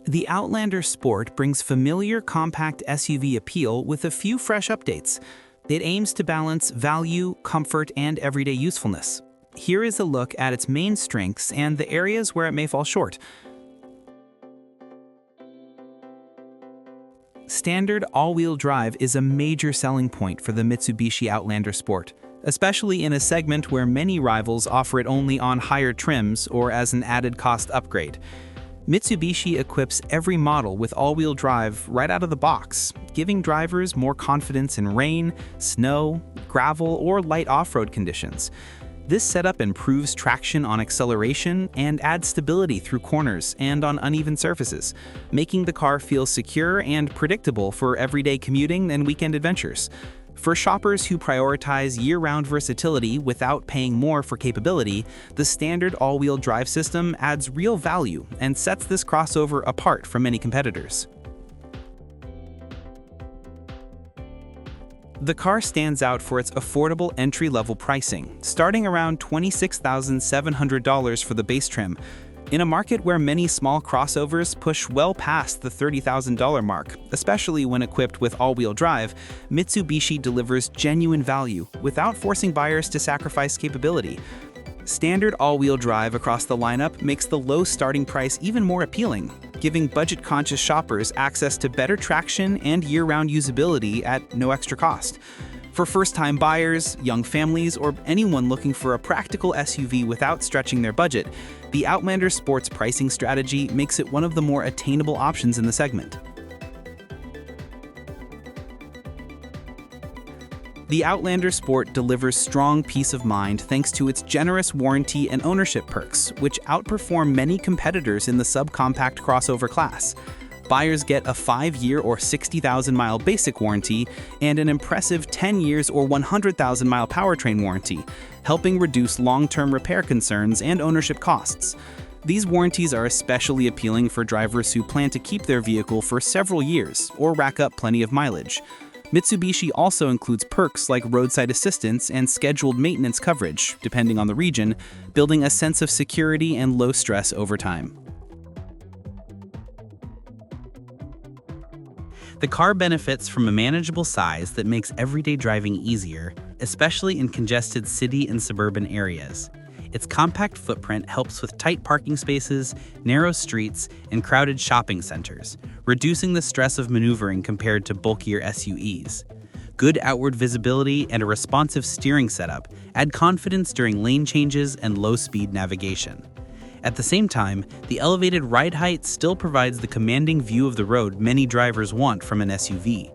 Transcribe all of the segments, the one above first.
The Outlander Sport brings familiar compact SUV appeal with a few fresh updates. It aims to balance value, comfort, and everyday usefulness. Here is a look at its main strengths and the areas where it may fall short. Standard all-wheel drive is a major selling point for the Mitsubishi Outlander Sport, especially in a segment where many rivals offer it only on higher trims or as an added cost upgrade. Mitsubishi equips every model with all-wheel drive right out of the box, giving drivers more confidence in rain, snow, gravel, or light off-road conditions. This setup improves traction on acceleration and adds stability through corners and on uneven surfaces, making the car feel secure and predictable for everyday commuting and weekend adventures. For shoppers who prioritize year-round versatility without paying more for capability, the standard all-wheel drive system adds real value and sets this crossover apart from many competitors. The car stands out for its affordable entry-level pricing, starting around $26,700 for the base trim. In a market where many small crossovers push well past the $30,000 mark, especially when equipped with all-wheel drive, Mitsubishi delivers genuine value without forcing buyers to sacrifice capability. Standard all-wheel drive across the lineup makes the low starting price even more appealing, giving budget-conscious shoppers access to better traction and year-round usability at no extra cost. For first-time buyers, young families, or anyone looking for a practical SUV without stretching their budget, the Outlander Sport's pricing strategy makes it one of the more attainable options in the segment. The Outlander Sport delivers strong peace of mind thanks to its generous warranty and ownership perks, which outperform many competitors in the subcompact crossover class. Buyers get a 5-year or 60,000-mile basic warranty and an impressive 10 years or 100,000-mile powertrain warranty, helping reduce long-term repair concerns and ownership costs. These warranties are especially appealing for drivers who plan to keep their vehicle for several years or rack up plenty of mileage. Mitsubishi also includes perks like roadside assistance and scheduled maintenance coverage, depending on the region, building a sense of security and low stress over time. The car benefits from a manageable size that makes everyday driving easier, especially in congested city and suburban areas. Its compact footprint helps with tight parking spaces, narrow streets, and crowded shopping centers, reducing the stress of maneuvering compared to bulkier SUVs. Good outward visibility and a responsive steering setup add confidence during lane changes and low-speed navigation. At the same time, the elevated ride height still provides the commanding view of the road many drivers want from an SUV.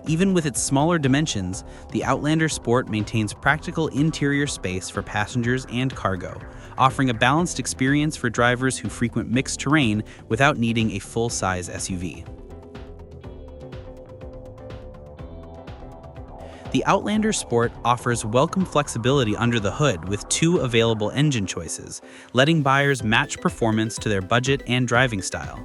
Even with its smaller dimensions, the Outlander Sport maintains practical interior space for passengers and cargo, offering a balanced experience for drivers who frequent mixed terrain without needing a full-size SUV. The Outlander Sport offers welcome flexibility under the hood with 2 available engine choices, letting buyers match performance to their budget and driving style.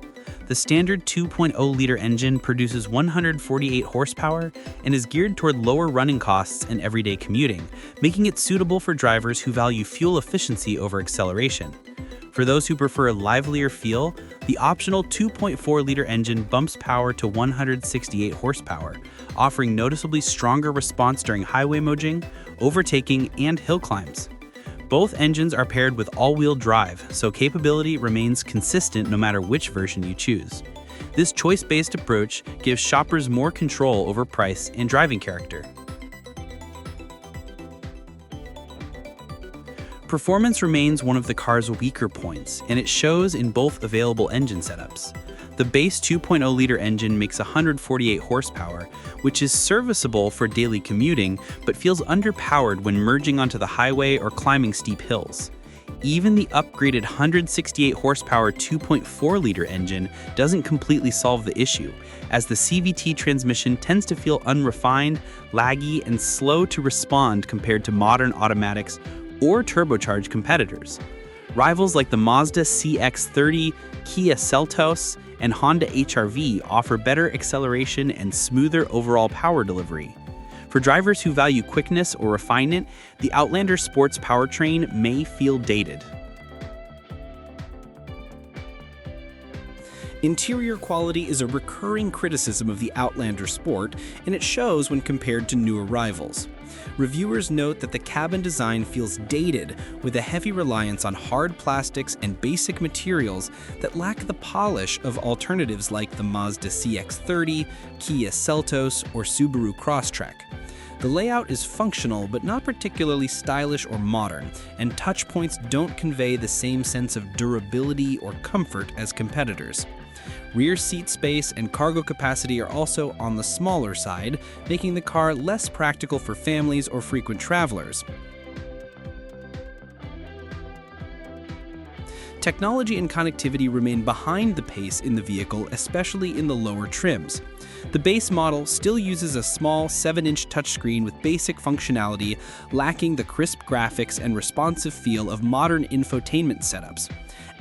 The standard 2.0-liter engine produces 148 horsepower and is geared toward lower running costs and everyday commuting, making it suitable for drivers who value fuel efficiency over acceleration. For those who prefer a livelier feel, the optional 2.4-liter engine bumps power to 168 horsepower, offering noticeably stronger response during highway merging, overtaking, and hill climbs. Both engines are paired with all-wheel drive, so capability remains consistent no matter which version you choose. This choice-based approach gives shoppers more control over price and driving character. Performance remains one of the car's weaker points, and it shows in both available engine setups. The base 2.0-liter engine makes 148 horsepower, which is serviceable for daily commuting, but feels underpowered when merging onto the highway or climbing steep hills. Even the upgraded 168 horsepower 2.4-liter engine doesn't completely solve the issue, as the CVT transmission tends to feel unrefined, laggy, and slow to respond compared to modern automatics or turbocharged competitors. Rivals like the Mazda CX-30, Kia Seltos, and Honda HR-V offer better acceleration and smoother overall power delivery. For drivers who value quickness or refinement, the Outlander Sport's powertrain may feel dated. Interior quality is a recurring criticism of the Outlander Sport, and it shows when compared to new arrivals. Reviewers note that the cabin design feels dated, with a heavy reliance on hard plastics and basic materials that lack the polish of alternatives like the Mazda CX-30, Kia Seltos, or Subaru Crosstrek. The layout is functional but not particularly stylish or modern, and touch points don't convey the same sense of durability or comfort as competitors. Rear seat space and cargo capacity are also on the smaller side, making the car less practical for families or frequent travelers. Technology and connectivity remain behind the pace in the vehicle, especially in the lower trims. The base model still uses a small 7-inch touchscreen with basic functionality, lacking the crisp graphics and responsive feel of modern infotainment setups.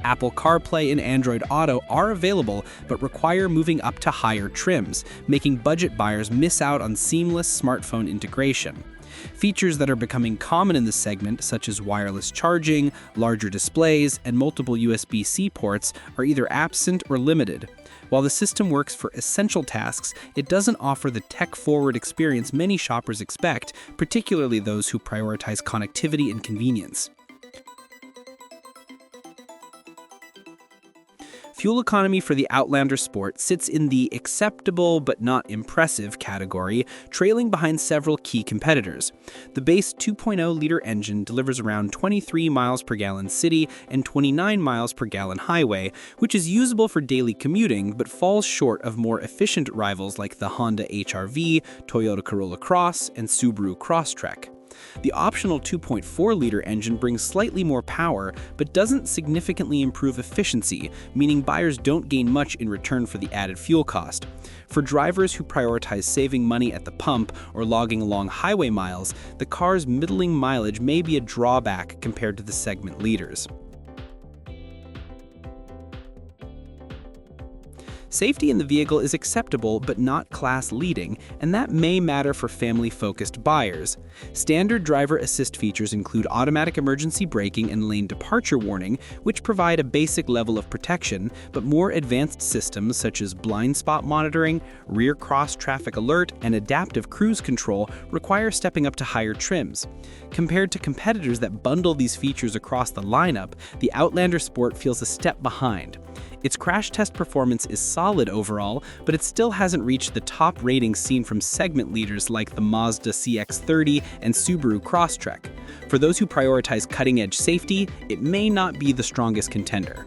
Apple CarPlay and Android Auto are available but require moving up to higher trims, making budget buyers miss out on seamless smartphone integration. Features that are becoming common in the segment, such as wireless charging, larger displays, and multiple USB-C ports, are either absent or limited. While the system works for essential tasks, it doesn't offer the tech-forward experience many shoppers expect, particularly those who prioritize connectivity and convenience. Fuel economy for the Outlander Sport sits in the acceptable but not impressive category, trailing behind several key competitors. The base 2.0-liter engine delivers around 23 miles per gallon city and 29 miles per gallon highway, which is usable for daily commuting but falls short of more efficient rivals like the Honda HR-V, Toyota Corolla Cross, and Subaru Crosstrek. The optional 2.4-liter engine brings slightly more power, but doesn't significantly improve efficiency, meaning buyers don't gain much in return for the added fuel cost. For drivers who prioritize saving money at the pump or logging long highway miles, the car's middling mileage may be a drawback compared to the segment leaders. Safety in the vehicle is acceptable but not class-leading, and that may matter for family-focused buyers. Standard driver assist features include automatic emergency braking and lane departure warning, which provide a basic level of protection, but more advanced systems such as blind spot monitoring, rear cross-traffic alert, and adaptive cruise control require stepping up to higher trims. Compared to competitors that bundle these features across the lineup, the Outlander Sport feels a step behind. Its crash test performance is solid overall, but it still hasn't reached the top ratings seen from segment leaders like the Mazda CX-30 and Subaru Crosstrek. For those who prioritize cutting-edge safety, it may not be the strongest contender.